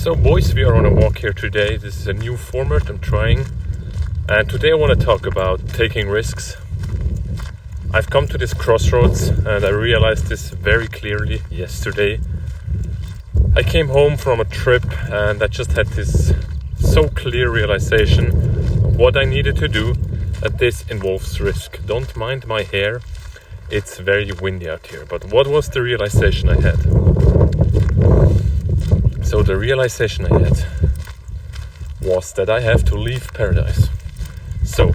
So boys, we are on a walk here today. This is a new format I'm trying, and today I want to talk about taking risks. I've come to this crossroads and I realized this very clearly yesterday. I came home from a trip and I just had this so clear realization of what I needed to do, that this involves risk. Don't mind my hair, it's very windy out here. But what was the realization I had? So the realization I had was that I have to leave paradise. So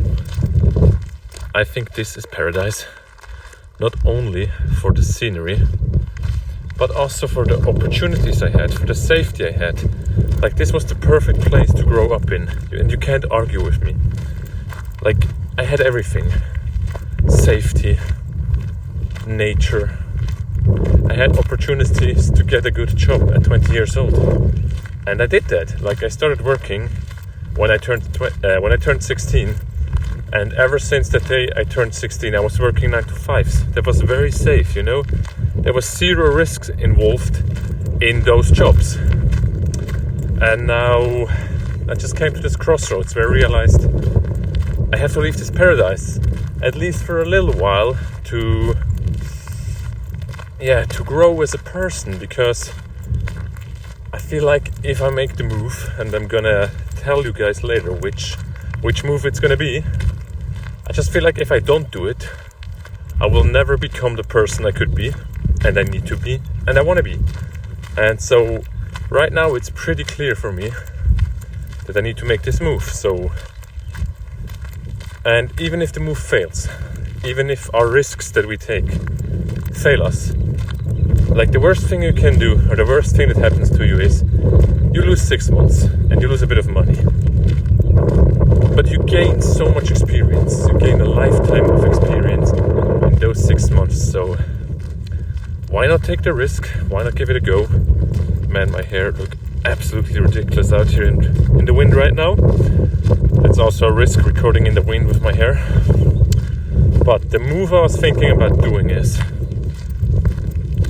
I think this is paradise, not only for the scenery, but also for the opportunities I had, for the safety I had. Like, this was the perfect place to grow up in, and you can't argue with me. Like, I had everything. Safety, nature. I had opportunities to get a good job at 20 years old. And I did that. Like, I started working when I turned 16. And ever since that day I turned 16, I was working 9 to 5s. That was very safe, you know. There was zero risks involved in those jobs. And now I just came to this crossroads where I realized I have to leave this paradise, at least for a little while, to grow as a person, because I feel like if I make the move, and I'm gonna tell you guys later which move it's gonna be, I just feel like if I don't do it, I will never become the person I could be, and I need to be, and I want to be. And so right now it's pretty clear for me that I need to make this move. So, and even if the move fails, even if our risks that we take fail us, like, the worst thing you can do, or the worst thing that happens to you, is you lose 6 months and you lose a bit of money. But you gain so much experience. You gain a lifetime of experience in those 6 months. So why not take the risk? Why not give it a go? Man, my hair looks absolutely ridiculous out here in the wind right now. It's also a risk recording in the wind with my hair. But the move I was thinking about doing is,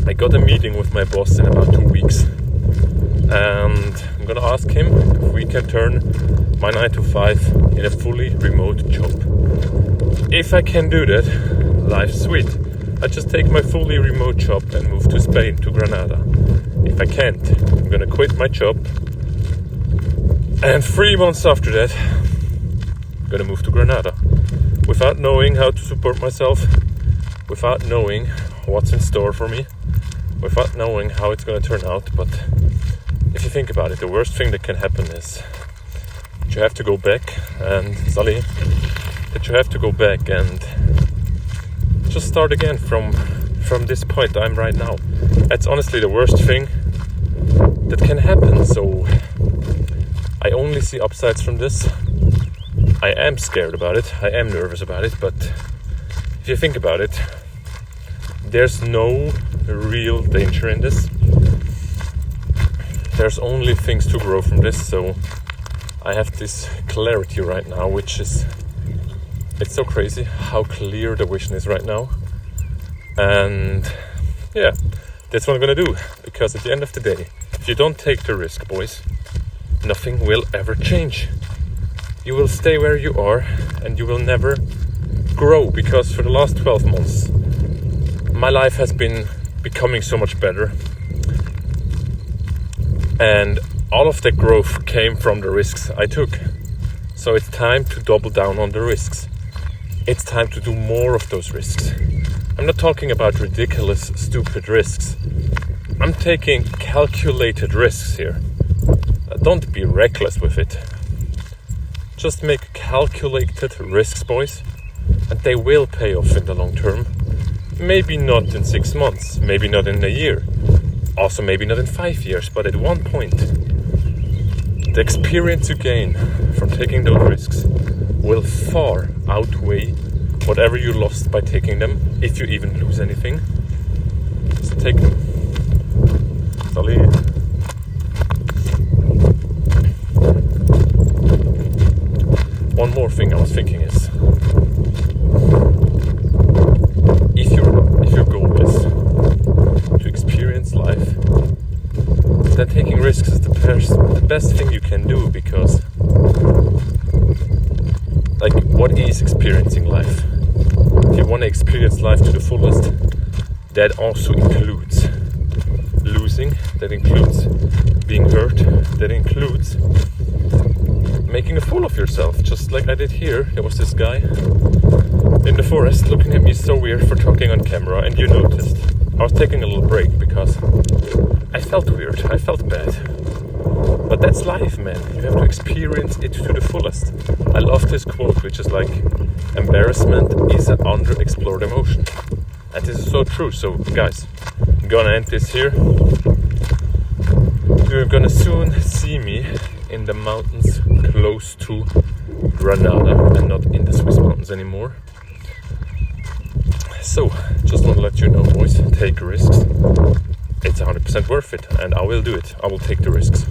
I got a meeting with my boss in about 2 weeks. And I'm gonna ask him if we can turn my 9 to 5 in a fully remote job. If I can do that, life's sweet. I just take my fully remote job and move to Spain, to Granada. If I can't, I'm gonna quit my job, and 3 months after that, I'm gonna move to Granada, without knowing how to support myself, without knowing what's in store for me, without knowing how it's gonna turn out. But if you think about it, the worst thing that can happen is that you have to go back and just start again from this point I'm right now. That's honestly the worst thing that can happen. So I only see upsides from this. I am scared about it, I am nervous about it, but if you think about it, there's no real danger in this. There's only things to grow from this. So I have this clarity right now, which is, it's so crazy how clear the vision is right now. And yeah, that's what I'm gonna do, because at the end of the day, if you don't take the risk, boys, nothing will ever change. You will stay where you are and you will never grow, because for the last 12 months my life has been becoming so much better, and all of that growth came from the risks I took. So it's time to double down on the risks. It's time to do more of those risks. I'm not talking about ridiculous, stupid risks. I'm taking calculated risks here. Don't be reckless with it. Just make calculated risks, boys, and they will pay off in the long term. Maybe not in 6 months, maybe not in a year, also maybe not in 5 years, but at one point, the experience you gain from taking those risks will far outweigh whatever you lost by taking them, if you even lose anything. So take them. Salut. One more thing I was thinking is, if your goal is to experience life, then taking risks is the the best thing you can do, because like, what is experiencing life? If you want to experience life to the fullest, that also includes losing, that includes being hurt, that includes making a fool of yourself, just like I did here. There was this guy in the forest looking at me so weird for talking on camera, and you noticed. I was taking a little break because I felt weird, I felt bad. But that's life, man. You have to experience it to the fullest. I love this quote, which is like, embarrassment is an underexplored emotion. And this is so true. So guys, I'm gonna end this here. You're gonna soon see me in the mountains close to Granada and not in the Swiss mountains anymore. So, just want to let you know, boys, take risks. It's 100% worth it, and I will do it. I will take the risks.